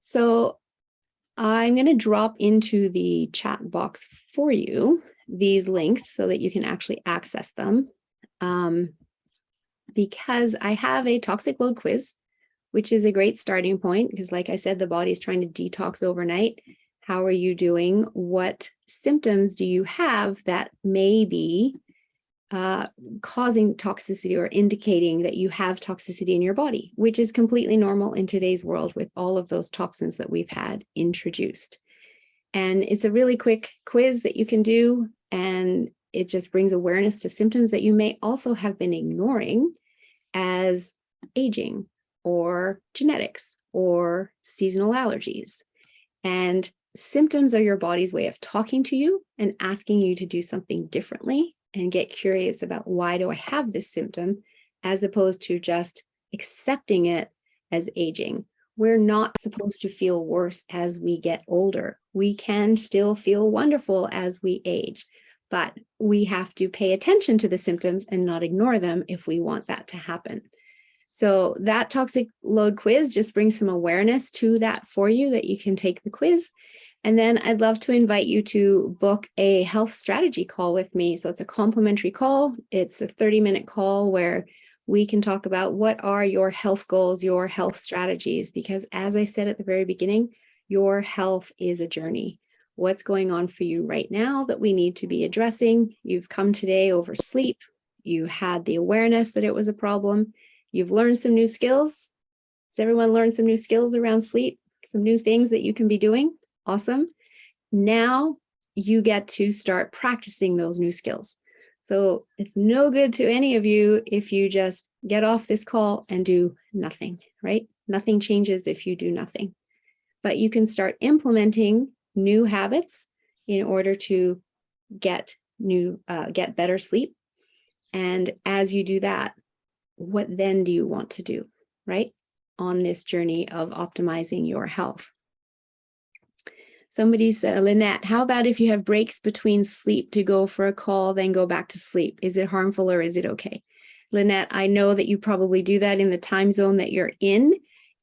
So I'm going to drop into the chat box for you these links so that you can actually access them. Because I have a toxic load quiz, which is a great starting point, because like I said, the body is trying to detox overnight. How are you doing? What symptoms do you have that may be causing toxicity or indicating that you have toxicity in your body, which is completely normal in today's world with all of those toxins that we've had introduced. And it's a really quick quiz that you can do, and it just brings awareness to symptoms that you may also have been ignoring as aging or genetics or seasonal allergies. And symptoms are your body's way of talking to you and asking you to do something differently and get curious about why do I have this symptom, as opposed to just accepting it as aging. We're not supposed to feel worse as we get older. We can still feel wonderful as we age, but we have to pay attention to the symptoms and not ignore them if we want that to happen. So that toxic load quiz just brings some awareness to that for you, that you can take the quiz. And then I'd love to invite you to book a health strategy call with me. So it's a complimentary call. It's a 30-minute call where we can talk about what are your health goals, your health strategies, because as I said at the very beginning, your health is a journey. What's going on for you right now that we need to be addressing? You've come today over sleep. You had the awareness that it was a problem. You've learned some new skills. Has everyone learned some new skills around sleep? Some new things that you can be doing? Awesome. Now you get to start practicing those new skills. So it's no good to any of you if you just get off this call and do nothing, right? Nothing changes if you do nothing. But you can start implementing new habits in order to get better sleep. And as you do that, what then do you want to do, right? On this journey of optimizing your health. Somebody said, Lynette, how about if you have breaks between sleep to go for a call, then go back to sleep? Is it harmful or is it okay? Lynette, I know that you probably do that in the time zone that you're in.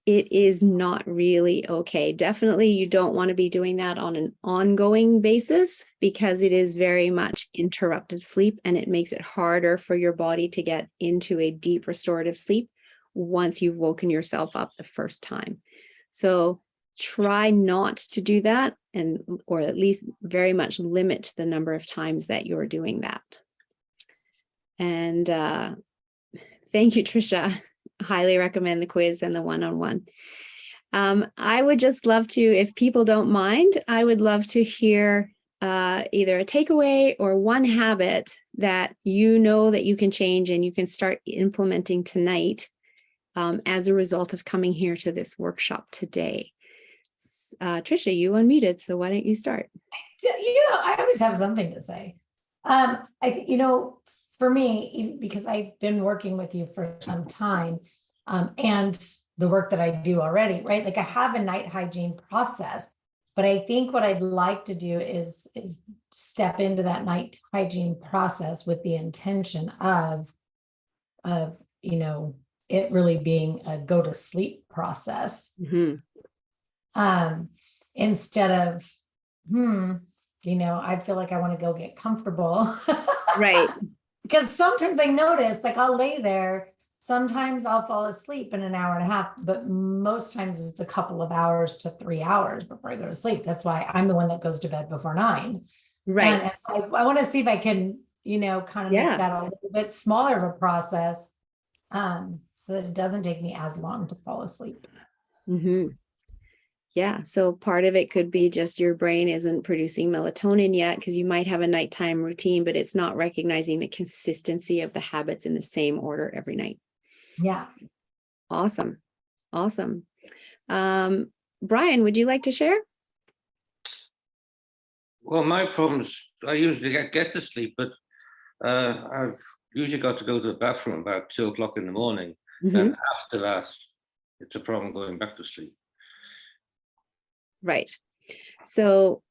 It is not really okay. Definitely, you don't want to be doing that on an ongoing basis, because it is very much interrupted sleep and it makes it harder for your body to get into a deep restorative sleep once you've woken yourself up the first time. So try not to do that, or at least very much limit the number of times that you're doing that. And thank you, Trisha. Highly recommend the quiz and the one-on-one. I would just love to, if people don't mind, I would love to hear either a takeaway or one habit that you know that you can change and you can start implementing tonight as a result of coming here to this workshop today. Trisha, you unmuted, so why don't you start? I always have something to say. For me, because I've been working with you for some time, and the work that I do already, right? Like I have a night hygiene process, but I think what I'd like to do is step into that night hygiene process with the intention of it really being a go to sleep process. Mm-hmm. Instead of, I feel like I want to go get comfortable. Right. Because sometimes I notice, like I'll lay there, sometimes I'll fall asleep in an hour and a half, but most times it's a couple of hours to 3 hours before I go to sleep. That's why I'm the one that goes to bed before 9. Right. And so I want to see if I can, kind of make that a little bit smaller of a process, so that it doesn't take me as long to fall asleep. Mm-hmm. Yeah. So part of it could be just your brain isn't producing melatonin yet, because you might have a nighttime routine, but it's not recognizing the consistency of the habits in the same order every night. Yeah. Awesome. Awesome. Brian, would you like to share? Well, my problems, I usually get to sleep, but I've usually got to go to the bathroom about 2 o'clock in the morning. Mm-hmm. And after that, it's a problem going back to sleep. Right. So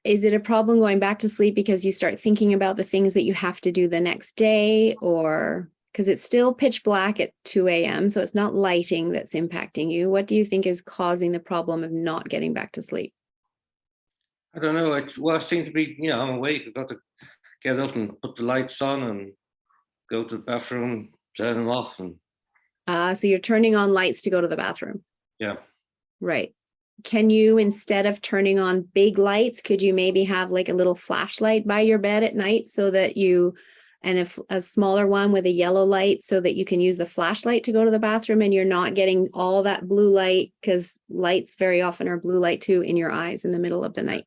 is it a problem going back to sleep because you start thinking about the things that you have to do the next day, or because it's still pitch black at 2 a.m. So it's not lighting that's impacting you? What do you think is causing the problem of not getting back to sleep? I don't know. I seem to be, I'm awake. I've got to get up and put the lights on and go to the bathroom, turn them off. So you're turning on lights to go to the bathroom? Yeah. Right. Can you, instead of turning on big lights, could you maybe have like a little flashlight by your bed at night, so that and a smaller one with a yellow light, so that you can use the flashlight to go to the bathroom and you're not getting all that blue light, because lights very often are blue light too in your eyes in the middle of the night?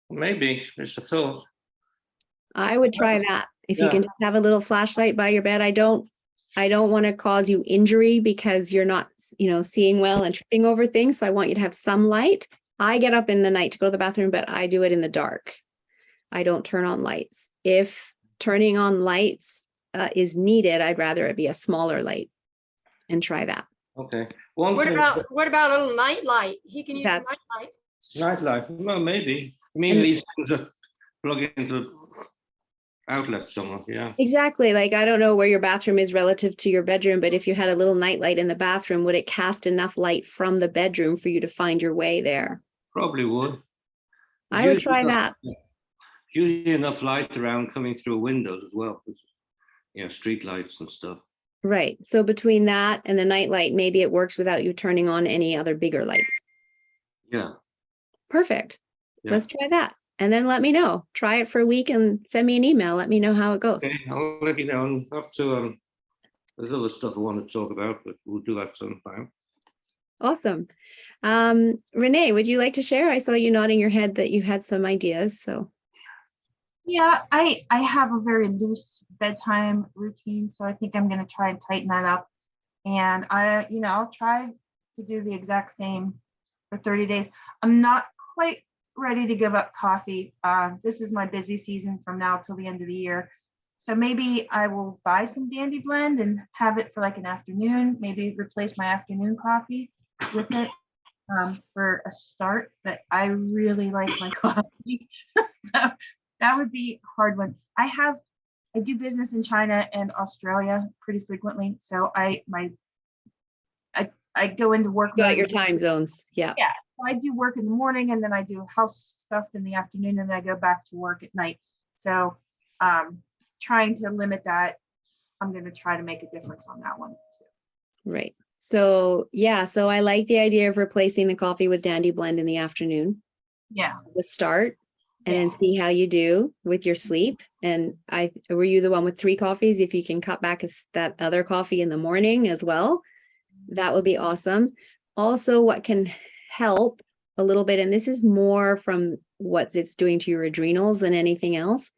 Maybe. It's a thought. I would try that. If you can just have a little flashlight by your bed. I don't want to cause you injury because you're not, seeing well and tripping over things. So I want you to have some light, I get up in the night to go to the bathroom, but I do it in the dark. I don't turn on lights. If turning on lights is needed, I'd rather it be a smaller light and try that. Okay. One What thing, about a little night light? He can use a That's- night light. nightlife. Well, maybe. I mean, And- these things are plug into outlet somewhere. Yeah. Exactly. Like, I don't know where your bathroom is relative to your bedroom, but if you had a little night light in the bathroom, would it cast enough light from the bedroom for you to find your way there? Probably would. I would Usually try enough- that. Usually enough light around coming through windows as well. You know, street lights and stuff. Right. So between that and the night light, maybe it works without you turning on any other bigger lights. Yeah. Perfect. Yeah. Let's try that. And then let me know. Try it for a week and send me an email. Let me know how it goes. Okay, I'll let you know. And have to. There's other stuff I want to talk about, but we'll do that sometime. Awesome. Renee, would you like to share? I saw you nodding your head that you had some ideas. So Yeah, I have a very loose bedtime routine, so I think I'm going to try and tighten that up. And I'll try to do the exact same for 30 days. I'm not quite ready to give up coffee. This is my busy season from now till the end of the year. So maybe I will buy some Dandy Blend and have it for like an afternoon, maybe replace my afternoon coffee with it for a start. But I really like my coffee. So that would be a hard one. I do business in China and Australia pretty frequently. So I go into work. you got mode. your time zones. Yeah. Yeah. I do work in the morning and then I do house stuff in the afternoon and then I go back to work at night. So trying to limit that, I'm going to try to make a difference on that one too. Right. So yeah, so I like the idea of replacing the coffee with Dandy Blend in the afternoon, Yeah. the start, and then Yeah. see how you do with your sleep. And were you the one with 3 coffees? If you can cut back that other coffee in the morning as well, that would be awesome. Also, what can help a little bit, and this is more from what it's doing to your adrenals than anything else,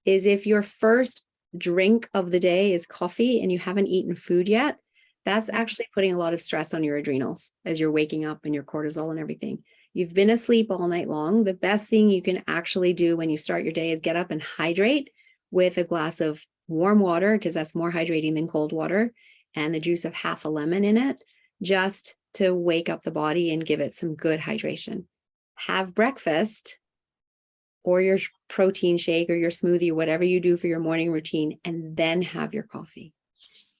is if your first drink of the day is coffee and you haven't eaten food yet, that's actually putting a lot of stress on your adrenals as you're waking up and your cortisol and everything. You've been asleep all night long. The best thing you can actually do when you start your day is get up and hydrate with a glass of warm water, because that's more hydrating than cold water, and the juice of half a lemon in it, just to wake up the body and give it some good hydration. Have breakfast or your protein shake or your smoothie, or whatever you do for your morning routine, and then have your coffee.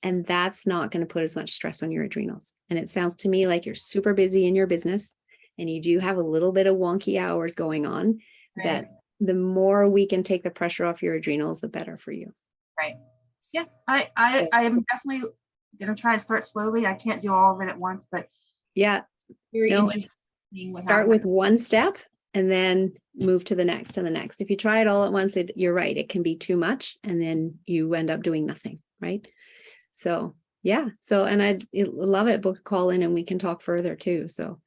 And that's not going to put as much stress on your adrenals. And it sounds to me like you're super busy in your business and you do have a little bit of wonky hours going on, that the more we can take the pressure off your adrenals, the better for you. Right. Yeah. I am definitely going to try and start slowly. I can't do all of it at once, but Yeah. very No, interesting. Start with one step and then move to the next and the next. If you try it all at once, you're right, it can be too much and then you end up doing nothing, right? So yeah, and I'd love it, book a call in and we can talk further too. So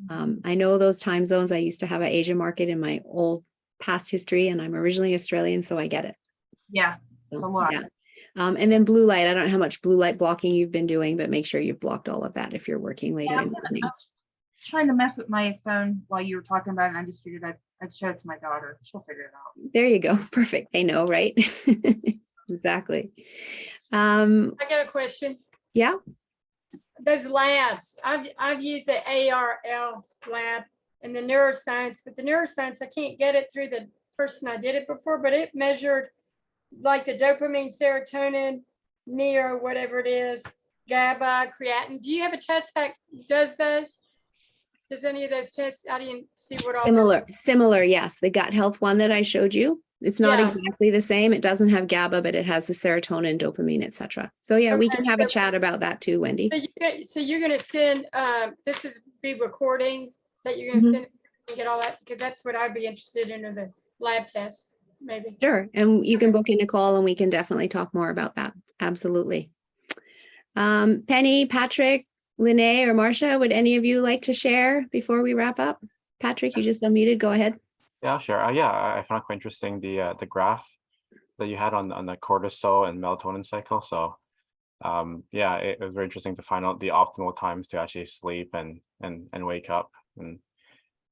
I know those time zones. I used to have an Asia market in my old past history, and I'm originally Australian, so I get it. Yeah, it's a lot. Yeah. And then blue light, I don't know how much blue light blocking you've been doing, but make sure you've blocked all of that if you're working later in the evening. I was trying to mess with my phone while you were talking about it, and I just figured I'd show it to my daughter. She'll figure it out. There you go. Perfect. They know, right? Exactly. I got a question. Yeah. Those labs, I've used the ARL lab and the neuroscience, but the neuroscience, I can't get it through the person I did it before, but it measured like the dopamine, serotonin, neo, whatever it is, GABA, creatine. Do you have a test that does those? Does any of those tests? I didn't see what all. Similar. Yes. The gut health one that I showed you. It's not Yes. exactly the same. It doesn't have GABA, but it has the serotonin, dopamine, etc. So yeah, we can Okay, have a so- chat about that too, Wendy. So you're gonna send, this is be recording that you're gonna Mhm. send and get all that, because that's what I'd be interested in, or the lab test, maybe. Sure. And you can book in a call and we can definitely talk more about that. Absolutely. Penny, Patrick, Lene, or Marcia, would any of you like to share before we wrap up? Patrick, you just unmuted. Go ahead. Yeah, sure. Yeah, I found it quite interesting the graph that you had on the cortisol and melatonin cycle. So yeah, it was very interesting to find out the optimal times to actually sleep and wake up. And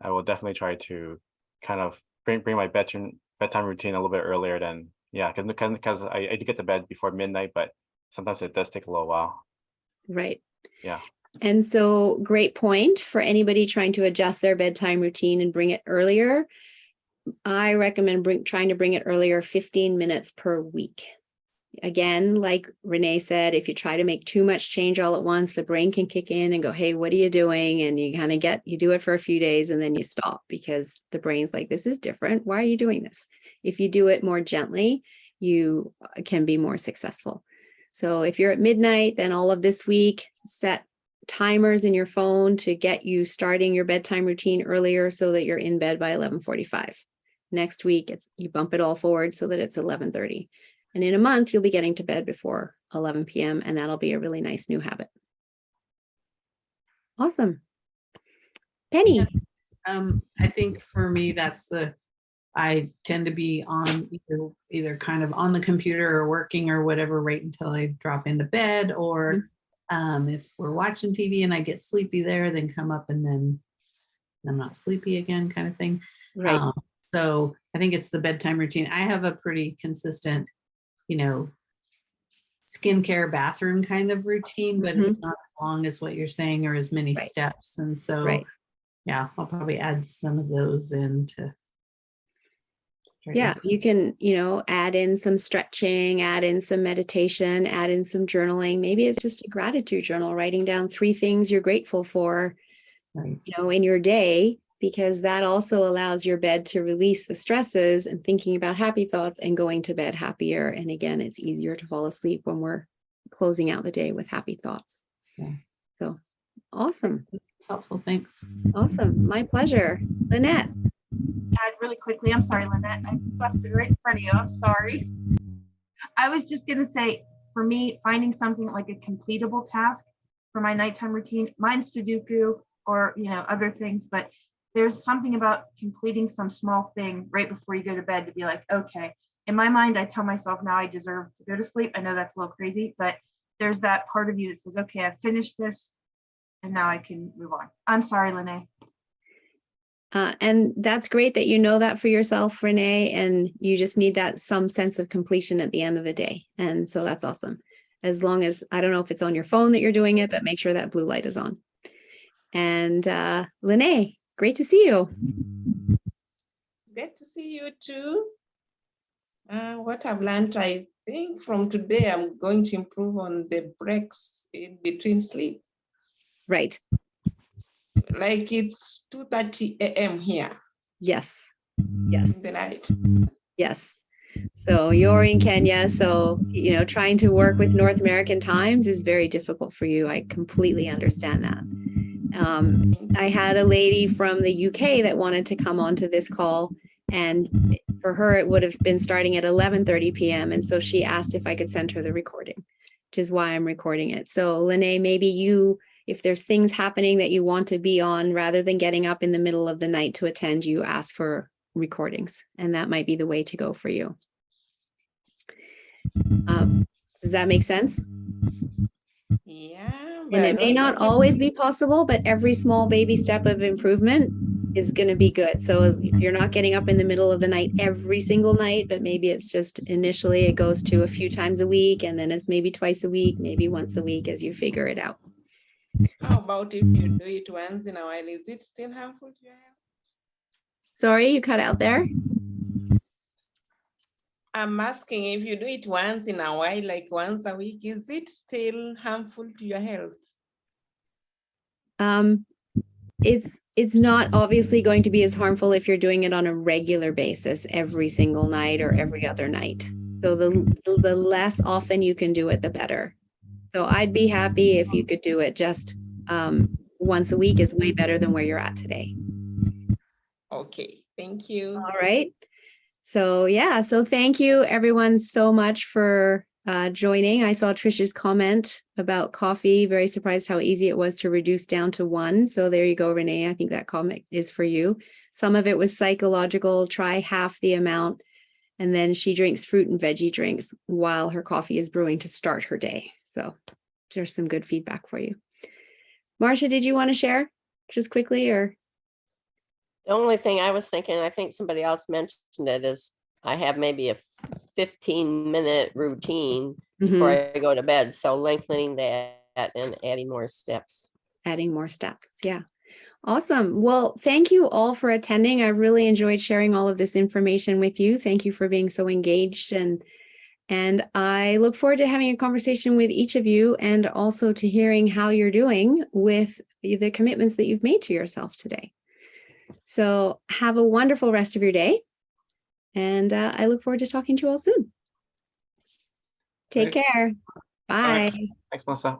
I will definitely try to kind of bring my bedtime routine a little bit earlier than, yeah, because I do get to bed before midnight, but sometimes it does take a little while. Right. Yeah. And so great point for anybody trying to adjust their bedtime routine and bring it earlier. I recommend trying to bring it earlier 15 minutes per week. Again, like Renee said, if you try to make too much change all at once, the brain can kick in and go, hey, what are you doing? And you kind of you do it for a few days and then you stop because the brain's like, this is different. Why are you doing this? If you do it more gently, you can be more successful. So if you're at midnight, then all of this week, set timers in your phone to get you starting your bedtime routine earlier so that you're in bed by 11:45. Next week, you bump it all forward so that it's 11:30. And in a month, you'll be getting to bed before 11 p.m. and that'll be a really nice new habit. Awesome. Penny. I think for me, I tend to be on either kind of on the computer or working or whatever right until I drop into bed, or if we're watching TV and I get sleepy there, then come up and then I'm not sleepy again, kind of thing. Right. So I think it's the bedtime routine. I have a pretty consistent, skincare bathroom kind of routine, but it's not as long as what you're saying or as many steps. And so, yeah, I'll probably add some of those in to. Yeah, you can, add in some stretching, add in some meditation, add in some journaling. Maybe it's just a gratitude journal, writing down 3 things you're grateful for, in your day, because that also allows your bed to release the stresses and thinking about happy thoughts and going to bed happier. And again, it's easier to fall asleep when we're closing out the day with happy thoughts. Yeah. So awesome. It's helpful. Thanks. Awesome. My pleasure. Lynette. Add really quickly. I'm sorry, Lynette. I busted right in front of you. I'm sorry. I was just going to say, for me, finding something like a completable task for my nighttime routine, mine's Sudoku or, other things, but there's something about completing some small thing right before you go to bed to be like, okay, in my mind, I tell myself now I deserve to go to sleep. I know that's a little crazy, but there's that part of you that says, okay, I've finished this and now I can move on. I'm sorry, Lene. And that's great that you know that for yourself, Renee, and you just need that some sense of completion at the end of the day. And so that's awesome. As long as, I don't know if it's on your phone that you're doing it, but make sure that blue light is on. And Lene, great to see you. Great to see you too. What I've learned, I think from today, I'm going to improve on the breaks in between sleep. Right. Like it's 2:30 a.m. here. Yes. Yes. In the night. Yes. So you're in Kenya. So, trying to work with North American times is very difficult for you. I completely understand that. I had a lady from the UK that wanted to come onto this call, and for her, it would have been starting at 11:30 p.m. And so she asked if I could send her the recording, which is why I'm recording it. So Lene, maybe if there's things happening that you want to be on, rather than getting up in the middle of the night to attend, you ask for recordings, and that might be the way to go for you. Does that make sense? Yeah. And it may not always be possible, but every small baby step of improvement is going to be good. So if you're not getting up in the middle of the night every single night, but maybe it's just initially it goes to a few times a week, and then it's maybe twice a week, maybe once a week as you figure it out. How about if you do it once in a while? Is it still harmful to your health? Sorry, you cut out there. I'm asking, if you do it once in a while, like once a week, is it still harmful to your health? It's not obviously going to be as harmful if you're doing it on a regular basis every single night or every other night. So the less often you can do it, the better. So I'd be happy if you could do it just once a week is way better than where you're at today. Okay, thank you. All right. So yeah, so thank you everyone so much for joining. I saw Trisha's comment about coffee. Very surprised how easy it was to reduce down to 1. So there you go, Renee. I think that comment is for you. Some of it was psychological. Try half the amount. And then she drinks fruit and veggie drinks while her coffee is brewing to start her day. So there's some good feedback for you. Marcia, did you want to share just quickly or? The only thing I was thinking, I think somebody else mentioned it, is I have maybe a 15-minute routine before I go to bed. So lengthening that and adding more steps. Adding more steps. Yeah. Awesome. Well, thank you all for attending. I really enjoyed sharing all of this information with you. Thank you for being so engaged, and I look forward to having a conversation with each of you, and also to hearing how you're doing with the commitments that you've made to yourself today. So have a wonderful rest of your day. And I look forward to talking to you all soon. Take care. Bye. Thanks, Melissa.